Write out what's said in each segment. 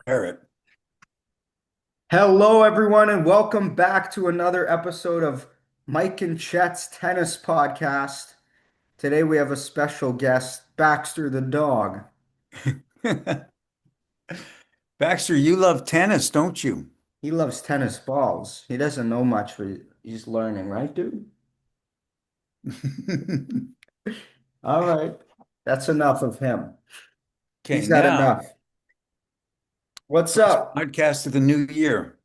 Parrot. Hello, everyone, and welcome back to another episode of Mike and Chet's Tennis Podcast. Today we have a special guest, Baxter the dog. Baxter, you love tennis, don't you? He loves tennis balls. He doesn't know much, but he's learning, right, dude? All right. That's enough of him. Okay, He's had now, enough. What's first up? podcast of the new year.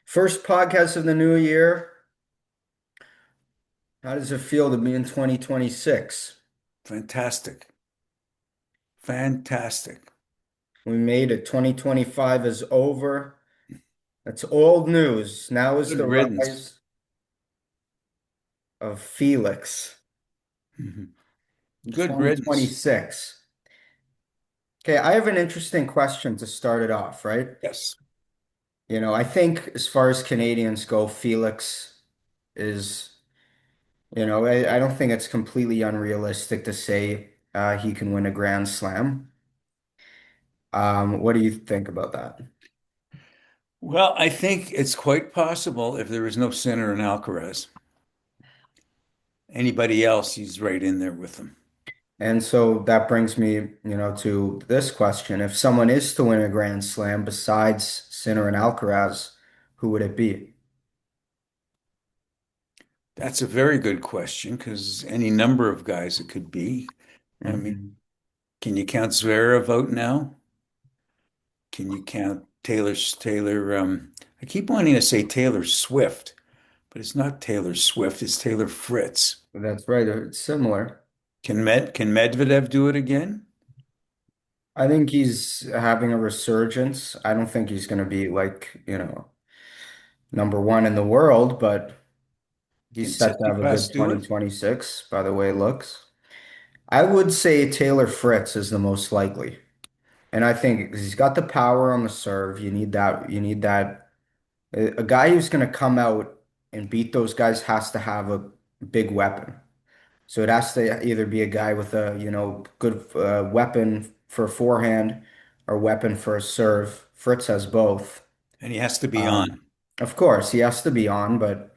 First podcast of the new year. How does it feel to be in 2026? Fantastic. Fantastic. We made it. 2025 is over. That's old news. Now is Good the riddance. rise of Felix Mhm. in Good riddance. 2026. Okay, I have an interesting question to start it off, right? Yes. I think as far as Canadians go, Felix is, I don't think it's completely unrealistic to say he can win a Grand Slam. What do you think about that? Well, I think it's quite possible if there was no Sinner and Alcaraz. Anybody else, he's right in there with them. And so that brings me, to this question. If someone is to win a Grand Slam besides Sinner and Alcaraz, who would it be? That's a very good question because any number of guys it could be. I mean, Mhm. can you count Zverev out now? Can you count Taylor? I keep wanting to say Taylor Swift, but it's not Taylor Swift, it's Taylor Fritz. That's right. It's similar. Can Medvedev do it again? I think he's having a resurgence. I don't think he's going to be like, number one in the world, but Can he's set to have a good Tsitsipas do it? 2026 by the way it looks. I would say Taylor Fritz is the most likely. And I think he's got the power on the serve. You need that. You need that. A guy who's going to come out and beat those guys has to have a big weapon. So it has to either be a guy with a, good weapon for a forehand or weapon for a serve. Fritz has both. And he has to be Um, on. of course, he has to be on, but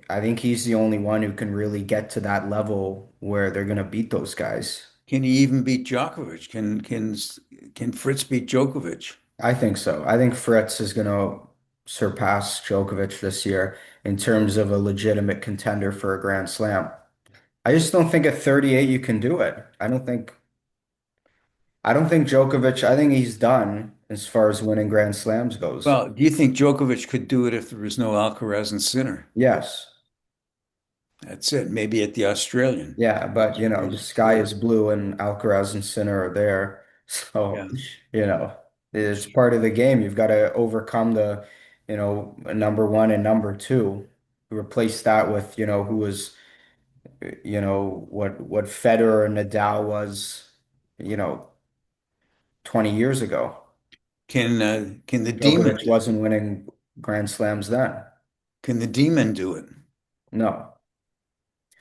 I think he's the only one who can really get to that level where they're going to beat those guys. Can he even beat Djokovic? Can Fritz beat Djokovic? I think so. I think Fritz is going to surpass Djokovic this year in terms of a legitimate contender for a Grand Slam. I just don't think at 38 you can do it. I don't think Djokovic, I think he's done as far as winning Grand Slams goes. Well, do you think Djokovic could do it if there was no Alcaraz and Sinner? Yes. That's it. Maybe at the Australian. Yeah, but the Australian sky is tour. blue and Alcaraz and Sinner are there. So, Yeah. it's part of the game. You've got to overcome the, number one and number two. Replace that with, who was, what Federer and Nadal was, you know, 20 years ago. Can the demon Djokovic wasn't winning Grand Slams then. can the demon do it? No.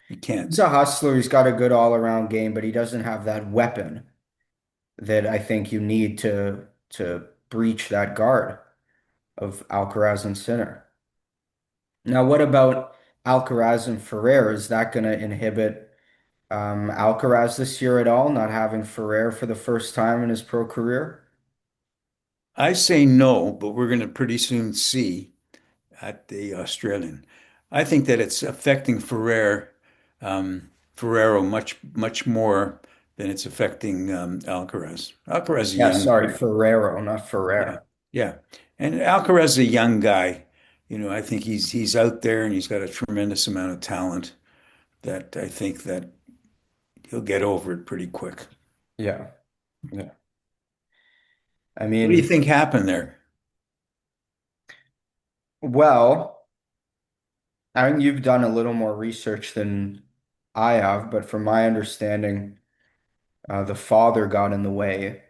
He He's can't. a hustler. He's got a good all-around game, but he doesn't have that weapon that I think you need to breach that guard of Alcaraz and Sinner. Now, what about Alcaraz and Ferrer? Is that going to inhibit Alcaraz this year at all, not having Ferrer for the first time in his pro career? I say no, but we're going to pretty soon see at the Australian. I think that it's affecting Ferrero much more than it's affecting Alcaraz. Alcaraz is a Yeah, young sorry, guy. Ferrero, not Yeah, Ferrer. yeah. And Alcaraz is a young guy. I think he's out there and he's got a tremendous amount of talent that I think that he'll get over it pretty quick. Yeah, yeah. I What do you mean, think happened there? well, I think you've done a little more research than I have, but from my understanding, the father got in the way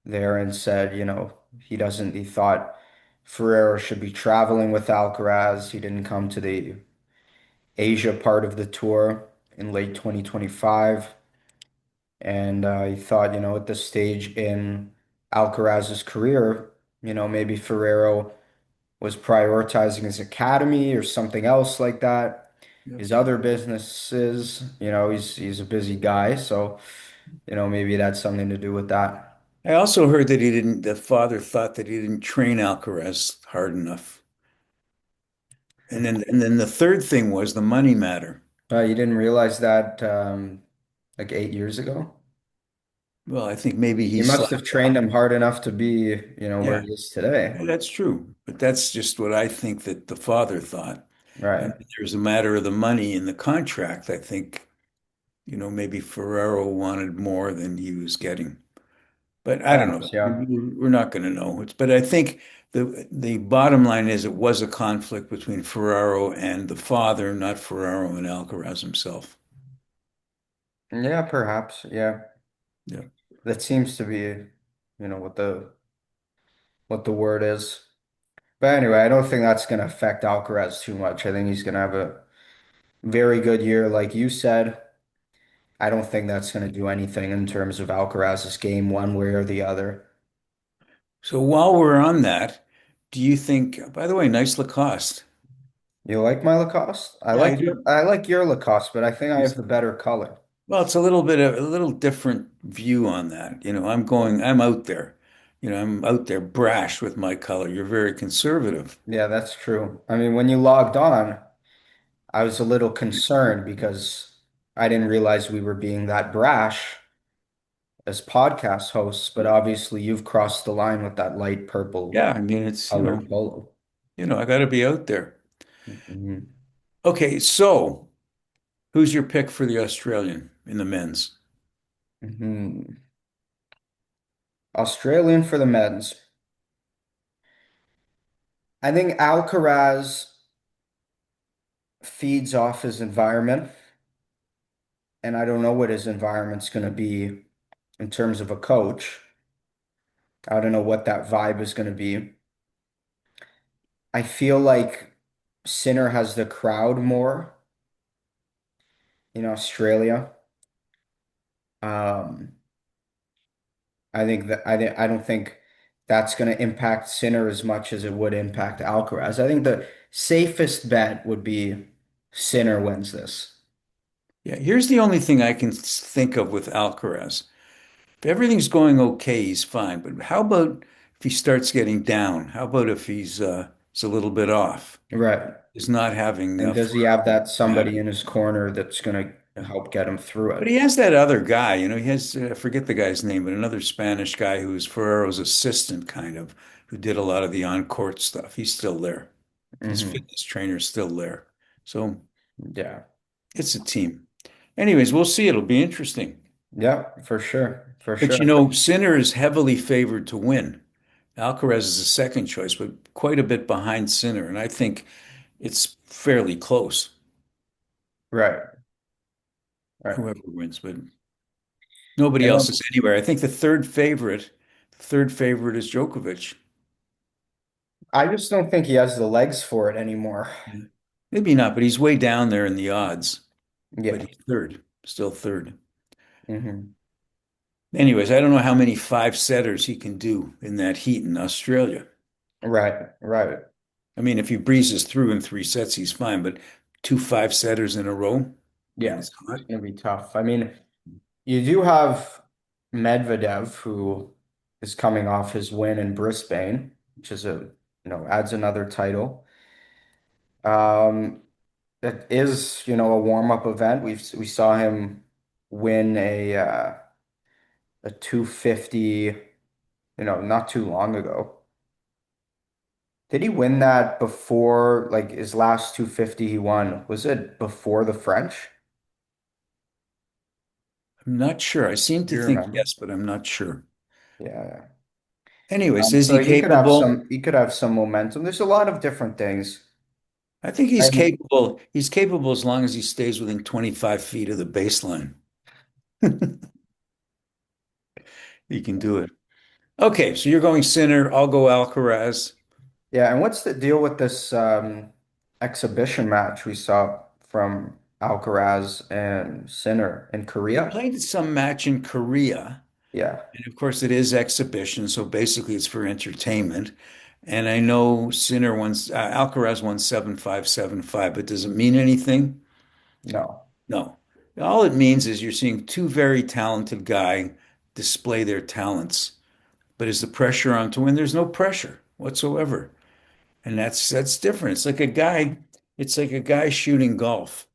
there and said, he thought Ferrero should be traveling with Alcaraz. He didn't come to the Asia part of the tour in late 2025. And he thought, at this stage in Alcaraz's career, maybe Ferrero was prioritizing his academy or something else like that. Yep. His other businesses, he's a busy guy, so maybe that's something to do with that. I also heard that the father thought that he didn't train Alcaraz hard enough. And then the third thing was the money matter. You didn't realize that like 8 years ago? Well, I think maybe he You must have slacked trained off. him hard enough to be, where Yeah, he is today. yeah, that's true. But that's just what I think that the father thought. And Right. there's a matter of the money in the contract. I think, maybe Ferrero wanted more than he was getting. But I don't know. Perhaps, yeah. We're not going to know. But I think the bottom line is it was a conflict between Ferraro and the father, not Ferraro and Alcaraz himself. Yeah, perhaps. Yeah. Yeah. That seems to be, what the word is. But anyway, I don't think that's going to affect Alcaraz too much. I think he's going to have a very good year, like you said. I don't think that's going to do anything in terms of Alcaraz's game one way or the other. So while we're on that, do you think, by the way, nice Lacoste. You like my Lacoste? I Yeah, I like your do. I like your Lacoste, but I think I have the better color. Well, it's a little bit of a little different view on that. I'm out there. I'm out there brash with my color. You're very conservative. Yeah, that's true. I mean, when you logged on, I was a little concerned because I didn't realize we were being that brash as podcast hosts, but obviously you've crossed the line with that light purple Yeah, I mean, it's, colored polo. I got to be out there. Mhm. Okay, so who's your pick for the Australian in the men's? Mhm. Australian for the men's. I think Alcaraz feeds off his environment, and I don't know what his environment's going to be in terms of a coach. I don't know what that vibe is going to be. I feel like Sinner has the crowd more in Australia. Um, I don't think that's going to impact Sinner as much as it would impact Alcaraz. I think the safest bet would be Sinner wins this. Yeah, here's the only thing I can think of with Alcaraz. If everything's going okay, he's fine. But how about if he starts getting down? How about if he's a little bit off? Right. He's not having And does he have Ferraro that somebody matter. in his corner that's going to Yeah. help get him through But it? he has that other guy, he has, I forget the guy's name, but another Spanish guy who's Ferrero's assistant, kind of, who did a lot of the on-court stuff. He's still there. His Hmm. fitness trainer's still there. So Yeah. it's a team. Anyways, we'll see. It'll be interesting. Yeah, for sure. For But sure. Sinner is heavily favored to win. Alcaraz is a second choice, but quite a bit behind Sinner. And I think it's fairly close, Right. Right. whoever wins, but nobody And else is anywhere. I think the third favorite is Djokovic. I just don't think he has the legs for it anymore. Yeah. Maybe not, but he's way down there in the odds. But Yeah. he's third, still third. Hmm. Anyways, I don't know how many five setters he can do in that heat in Australia. Right. Right. I mean, if he breezes through in 3 sets, he's fine, but two five setters in a row when Yeah. it's It's hot. going to be tough. I mean, you do have Medvedev, who is coming off his win in Brisbane, which is adds another title. Um, it is, a warm-up event. We saw him win a 250, not too long ago. Did he win that before, like his last 250 he won? Was it before the French? I'm not sure. I seem Do to you think remember? yes, but I'm not sure. Yeah. Anyways, is So he he could have capable? some momentum. There's a lot of different things. I think he's And capable. He's capable as long as he stays within 25 feet of the baseline. He can do it. Okay, so you're going Sinner. I'll go Alcaraz. yeah, and what's the deal with this exhibition match we saw from Alcaraz and Sinner in They Korea? played some match in Korea. Yeah, And of course, it is exhibition, so basically it's for entertainment. And I know Sinner Alcaraz won 7-5, 7-5, but does it mean anything? no, No. All it means is you're seeing two very talented guys display their talents. But is the pressure on to win? There's no pressure whatsoever. And that's different. It's like a guy shooting golf,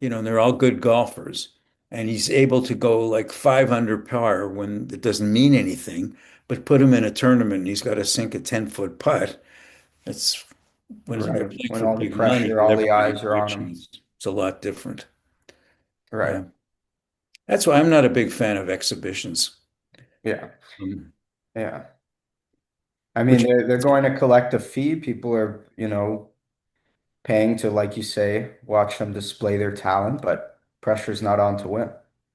and they're all good golfers. And he's able to go like 500 par when it doesn't mean anything, but put him in a tournament and he's got to sink a 10-foot putt. That's when you're right. playing When for all the big money pressure, with all the everybody eyes are on watching. him. It's a lot different. Right. Yeah. That's why I'm not a big fan of exhibitions. Yeah. Um, Yeah. I mean, which they're going to collect a fee. People are, paying to, like you say, watch them display their talent, but pressure's not on to win.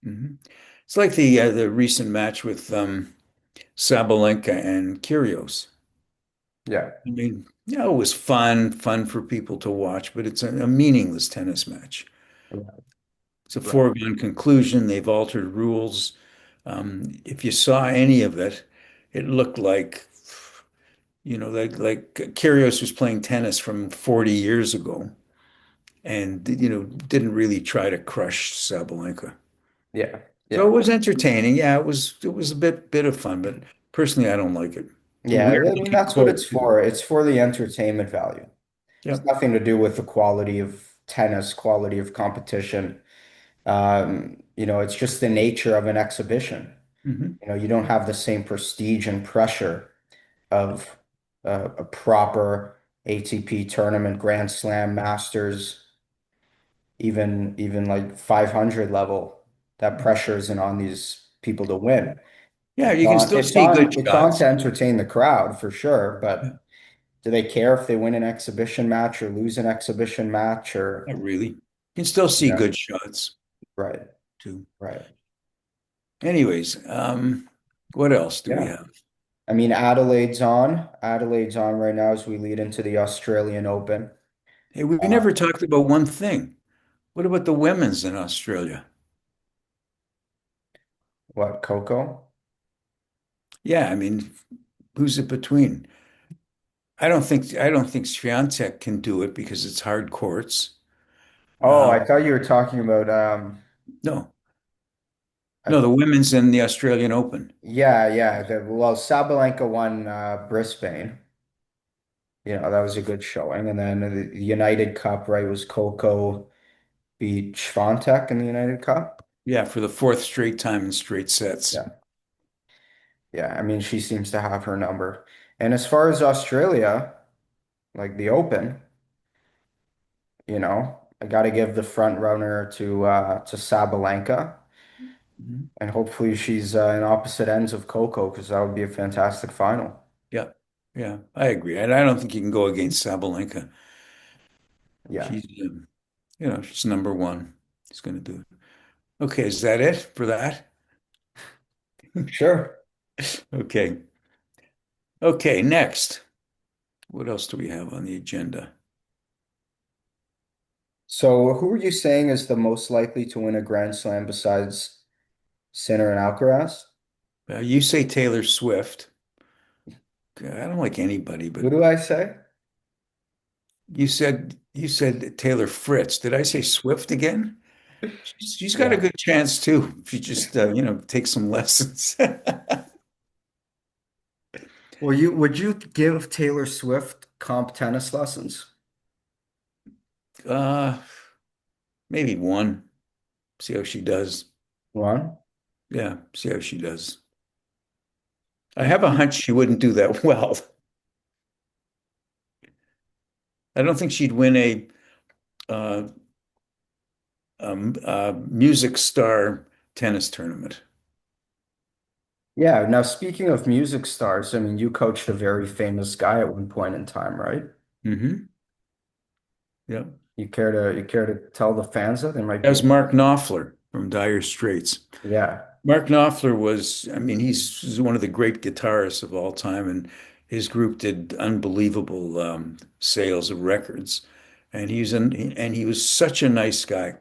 Mhm. It's like the recent match with Sabalenka and Kyrgios. Yeah. I mean, it was fun for people to watch, but it's a meaningless tennis match. Right. It's a Right. foregone conclusion. They've altered rules. If you saw any of it, it looked like Kyrgios was playing tennis from 40 years ago, and didn't really try to crush Sabalenka. Yeah. So it Yeah. was entertaining. Yeah, it was a bit of fun, but personally, I don't like it. Yeah. Weird I mean, looking that's what it's court too. for. It's for the entertainment value. It's Yep. nothing to do with the quality of tennis, quality of competition. It's just the nature of an exhibition. Hmm. You don't have the same prestige and pressure of a proper ATP tournament, Grand Slam, Masters, even like 500 level. That pressure isn't on these people to win. Yeah, It's you can on still it's see good on it's on shots. to entertain the crowd for sure, Yeah, but do they care if they win an exhibition match or lose an exhibition match or not really. You can still see yeah, good shots right, too. right. Anyways, what else do we Yeah. have? I mean, Adelaide's on right now as we lead into the Australian Open. Hey, we Uh, never talked about one thing. What about the women's in Australia? what, Coco? Yeah, I mean, who's it between? I don't think Swiatek can do it because it's hard courts. Oh, I Um, thought you were talking about no, I no, the thought women's in the Australian Open. yeah, yeah. Well, Sabalenka won Brisbane. That was a good showing. And then the United Cup, right, was Coco beat Swiatek in the United Cup. Yeah, for the fourth straight time in straight sets. Yeah. Yeah. I mean, she seems to have her number. And as far as Australia, like the Open, I got to give the front runner to Sabalenka. Mhm. And hopefully she's in opposite ends of Coco because that would be a fantastic final. Yeah, yeah, I agree. And I don't think you can go against Sabalenka. Yeah. She's number one. He's going to do it. Okay, is that it for that? Sure. Okay. Okay, next. What else do we have on the agenda? So who are you saying is the most likely to win a Grand Slam besides Sinner and Alcaraz? You say Taylor Swift. I don't like anybody, but Who do I say? you said Taylor Fritz. Did I say Swift again? She's got a Yeah. good chance too. If you just take some lessons. Well, would you give Taylor Swift comp tennis lessons? Uh, maybe one. See how she does. One? Yeah, see how she does. I have a hunch she wouldn't do that well. I don't think she'd win uh, a music star tennis tournament. Yeah. Now, speaking of music stars, I mean, you coached a very famous guy at one point in time, right? Hmm. Yeah. You care to tell the fans that they might That be? was Mark Knopfler from Dire Straits. Yeah. Mark Knopfler I mean, he's one of the great guitarists of all time, and his group did unbelievable sales of records. And he was such a nice guy.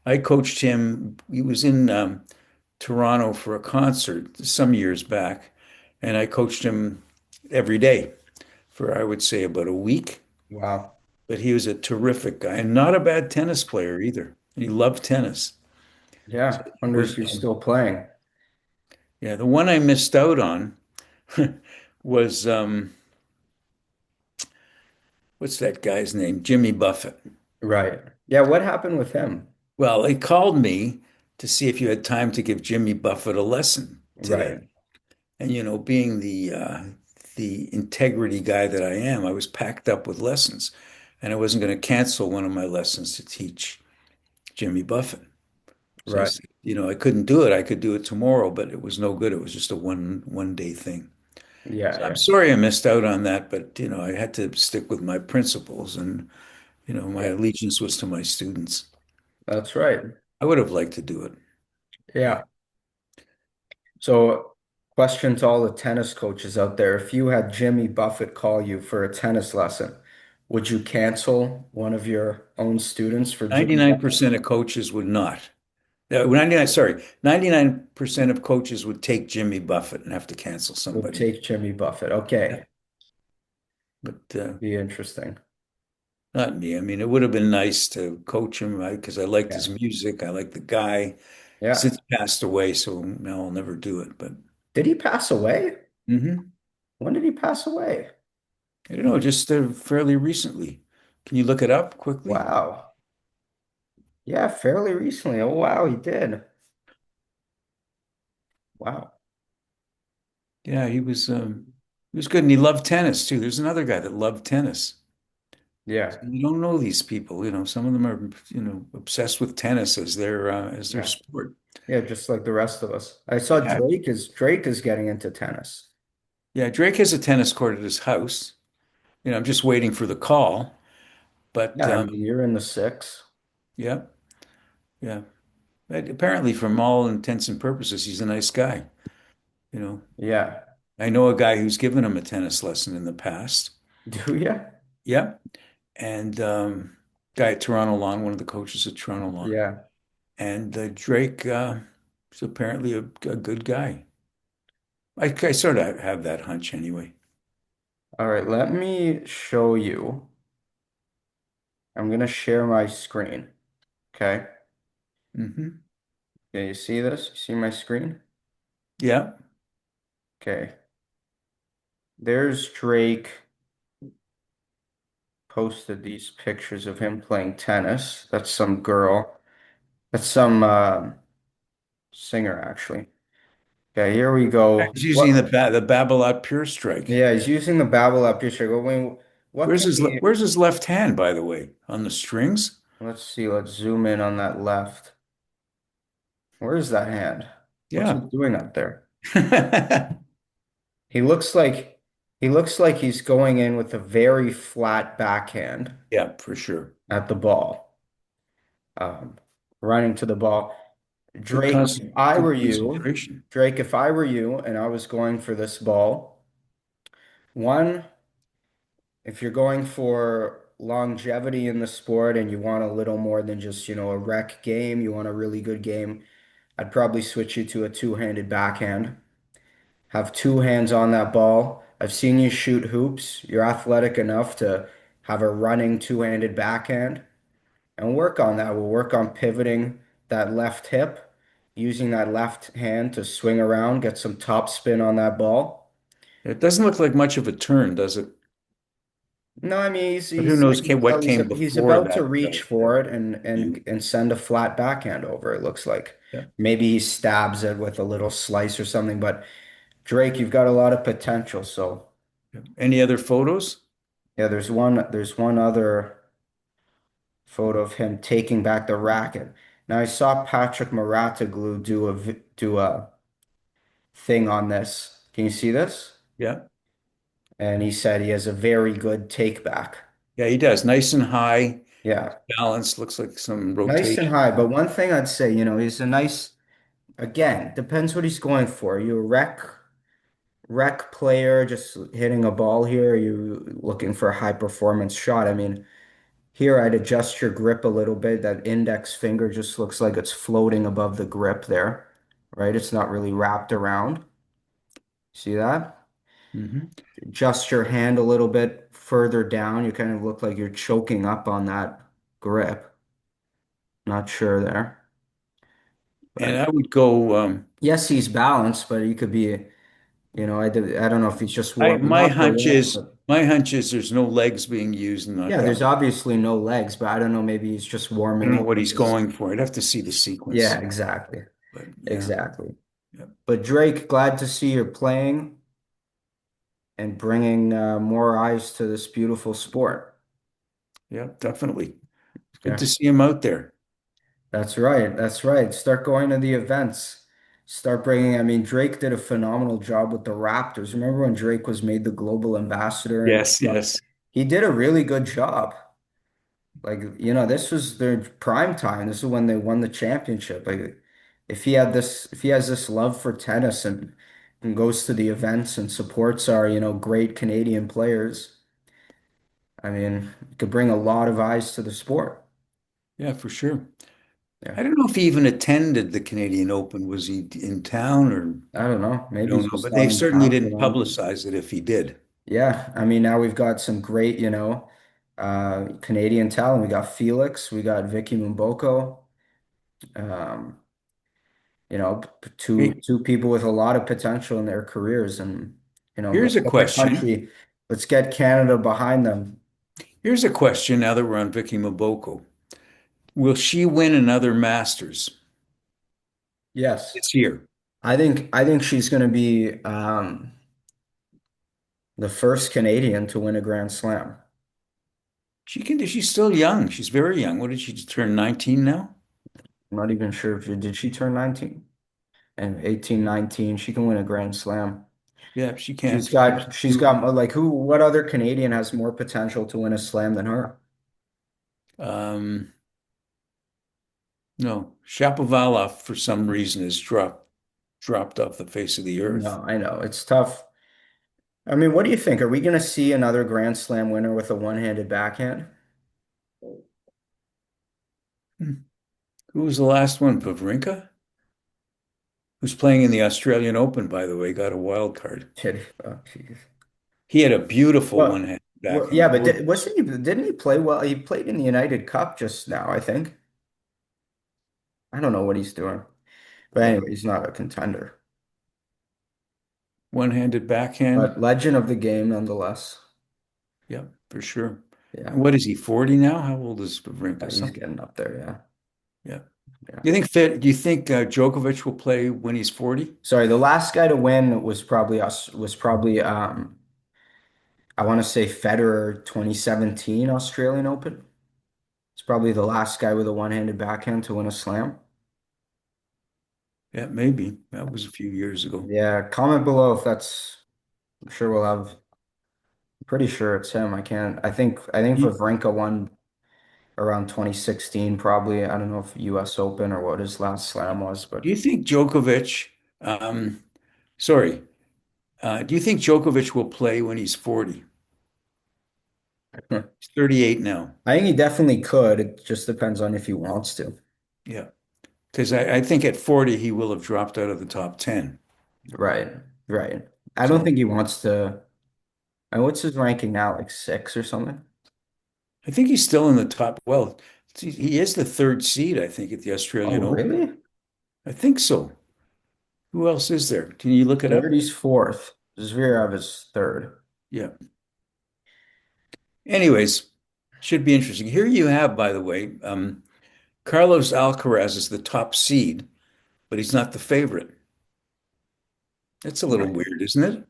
I coached him. He was in Toronto for a concert some years back, and I coached him every day for, I would say, about a week. Wow. But he was a terrific guy and not a bad tennis player either. He loved tennis. So Yeah. it Wonder if was, he's still playing. yeah, the one I missed out on was what's that guy's name? Jimmy Buffett. Right. Yeah, what happened with him? Well, they called me to see if you had time to give Jimmy Buffett a lesson today. Right. And being the integrity guy that I am, I was packed up with lessons, and I wasn't going to cancel one of my lessons to teach Jimmy Buffett. So I Right. said, I couldn't do it. I could do it tomorrow, but it was no good. It was just a one day thing. Yeah, So I'm yeah. sorry I missed out on that, but I had to stick with my principles, and my Yeah. allegiance was to my students. That's right. I would have liked to do it. Yeah. So, question to all the tennis coaches out there. If you had Jimmy Buffett call you for a tennis lesson, would you cancel one of your own students for Jimmy Buffett? 99% of coaches would not. 99, sorry, 99% of coaches would take Jimmy Buffett and have to cancel Would somebody. take Jimmy Buffett. Yeah. Okay. But Be interesting. not me. I mean, it would have been nice to coach him because I liked his Yeah. music. I liked the guy. Yeah. Since he passed away, so now I'll never do it. But Did he pass away? hmm When did he pass away? I don't know, just fairly recently. Can you look it up quickly? Wow. Yeah, fairly recently. Oh, wow, he did. Wow. Yeah, he was good, and he loved tennis too. There's another guy that loved tennis. Yeah. You don't know these people. Some of them are obsessed with tennis as their Yeah. sport. Yeah, just like the rest of us. I saw Yeah, Drake is getting into tennis. yeah. Drake has a tennis court at his house. I'm just waiting for the call. But Yeah, I mean, you're in the six. yeah, yeah. But apparently, from all intents and purposes, he's a nice guy. You know, Yeah. I know a guy who's given him a tennis lesson in the past. Do you? Yeah, and guy at Toronto Lawn, one of the coaches at Toronto Lawn, Yeah. and Drake is apparently a good guy. I sort of have that hunch anyway. All right, let me show you. I'm gonna share my screen. Okay. Hmm. Yeah, you see this? You see my screen? Yeah, Okay. There's Drake posted these pictures of him playing tennis. That's some girl. That's some singer actually. Okay, here we go. he's using What? the Babolat Pure Strike. Yeah, he's using the Babel up picture. I mean, what can we? Where's his left hand, by the way, on the strings? Let's see. Let's zoom in on that left. Where is that hand? What's he Yeah. doing up there? He looks like he looks like he's going in with a very flat backhand Yeah, for sure. at the ball, um, running to the ball. Good concentration. Drake, if I were you, and I was going for this ball, one, if you're going for longevity in the sport and you want a little more than just, a rec game, you want a really good game, I'd probably switch you to a two-handed backhand. Have two hands on that ball. I've seen you shoot hoops. You're athletic enough to have a running two-handed backhand and work on that. We'll work on pivoting that left hip, using that left hand to swing around, get some top spin on that ball. It doesn't look like much of a turn, does it? No, I mean But who I knows can tell what came he's before about to that reach for it and view. send a flat backhand over, it looks like. Yeah. Maybe he stabs it with a little slice or something, but Drake, you've got a lot of potential, so Yeah. Any other photos? yeah, there's one other photo of him taking back the racket. Now I saw Patrick Mouratoglou do a thing on this. Can you see this? Yeah. And he said he has a very good take back. Yeah, he does. Nice and high, Yeah, balanced, looks like some nice and rotation. high. But one thing I'd say, he's a nice, again, depends what he's going for. Are you a rec player just hitting a ball here? Are you looking for a high performance shot? I mean, here I'd adjust your grip a little bit. That index finger just looks like it's floating above the grip there. right? It's not really wrapped around. See that? Hmm. Adjust your hand a little bit further down. You kind of look like you're choking up on that grip. Not sure there. And But I would go, yes, he's balanced, but he could be, I don't know if he's just I warming up or what, but my hunch is there's no legs being used in yeah, that there's balance. obviously no legs, but I don't know, maybe he's just I don't warming know up what with he's his, going for. I'd have to see the yeah, sequence. exactly. But yeah, Exactly. yeah, But Drake, glad to see you're playing and bringing more eyes to this beautiful sport. yeah, definitely. It's good Yeah, to see him out there. that's right. That's right. Start going to the events. Start bringing, I mean, Drake did a phenomenal job with the Raptors. Remember when Drake was made the global ambassador and Yes, yes. he did a really good job. Like, this was their prime time. This is when they won the championship. Like, if he has this love for tennis and goes to the events and supports our, great Canadian players, I mean, it could bring a lot of eyes to the sport. Yeah, for sure. Yeah. I don't know if he even attended the Canadian Open. Was he in town or I don't know. I Maybe don't he's know, just but not they in certainly town for didn't long. publicize it if he did. Yeah. I mean, now we've got some great, Canadian talent. We got Felix, we got Vicky Mboko. Um, Hey, two people with a lot of potential in their careers, and here's let's a get the question. country, let's get Canada behind them. Here's a question now that we're on Vicky Maboko. Will she win another Masters Yes, this year? I think she's going to be the first Canadian to win a Grand Slam. She's still young. She's very young. What did she turn 19 now? I'm not even sure if did she turn 19 and 18, 19. She can win a Grand Slam. Yeah, she She's can. got she's got like what other Canadian has more potential to win a slam than her? Um, no, Shapovalov for some reason has dropped off the face of the earth. No, I know it's tough. I mean, what do you think? Are we going to see another Grand Slam winner with a one-handed backhand? Hmm. Who was the last one? Pavrinka? Who's playing in the Australian Open, by the way, got a wild card. Did oh, jeez. He had a beautiful Well, one-handed yeah, backhand. but wasn't he? Didn't he play well? He played in the United Cup just now, I think. I don't know what he's doing, but Yeah, anyway, he's not a contender. one-handed backhand. But legend of the game nonetheless. Yeah, for sure. Yeah, And what is he, 40 now? How old is Pavrinka? he's Something. getting up there. Yeah, Yeah. yeah. Do you think Djokovic will play when he's 40? Sorry, the last guy to win was probably us. Was probably I want to say Federer 2017 Australian Open. It's probably the last guy with a one-handed backhand to win a slam. Yeah, maybe. That was a few years ago. Yeah, comment below if that's. I'm sure we'll have. I'm pretty sure it's him. I can't. I think Do you, Wawrinka won around 2016, probably. I don't know if U.S. Open or what his last slam was, do but you think Djokovic, um, sorry, do you think Djokovic will play when he's 40? I He's 38 now. think he definitely could. It just depends on if he wants to. Yeah. Because I think at 40 he will have dropped out of the top 10. Right, right. I don't So think he wants to. And what's his ranking now? Like six or something? I think he's still in the top. Well, he is the third seed, I think, at the Oh, Australian Open. really? I think so. Who else is there? Can you look it Third, up? he's fourth. Zverev is third. Yeah. Anyways, should be interesting. Here you have, by the way, Carlos Alcaraz is the top seed, but he's not the favorite. That's a little Right. weird, isn't it?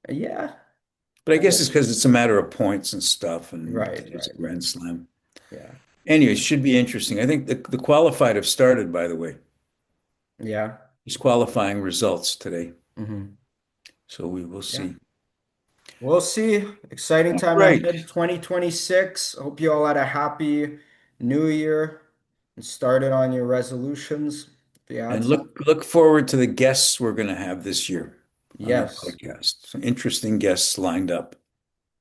Yeah. But I I guess it's guess. because it's a matter of points and stuff, and Right, today's a right, right. Grand Slam. Yeah. Anyways, should be interesting. I think the qualified have started, by the way. Yeah. There's qualifying results today, Hmm. so we will Yeah. see. We'll see. Exciting All time right, ahead, 2026. Hope you all had a happy new year and started on your resolutions. If you had and some. look forward to the guests we're going to have this year on the Yes. podcast. Some interesting guests lined up,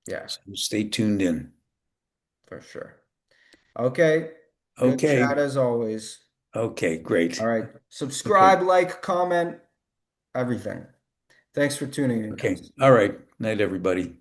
Yeah, so stay tuned in. for sure. Okay. Good Okay, chat as always. Okay, All great. right. Okay. Subscribe, like, comment, everything. Thanks for tuning in, Okay. guys. All right. Night, everybody.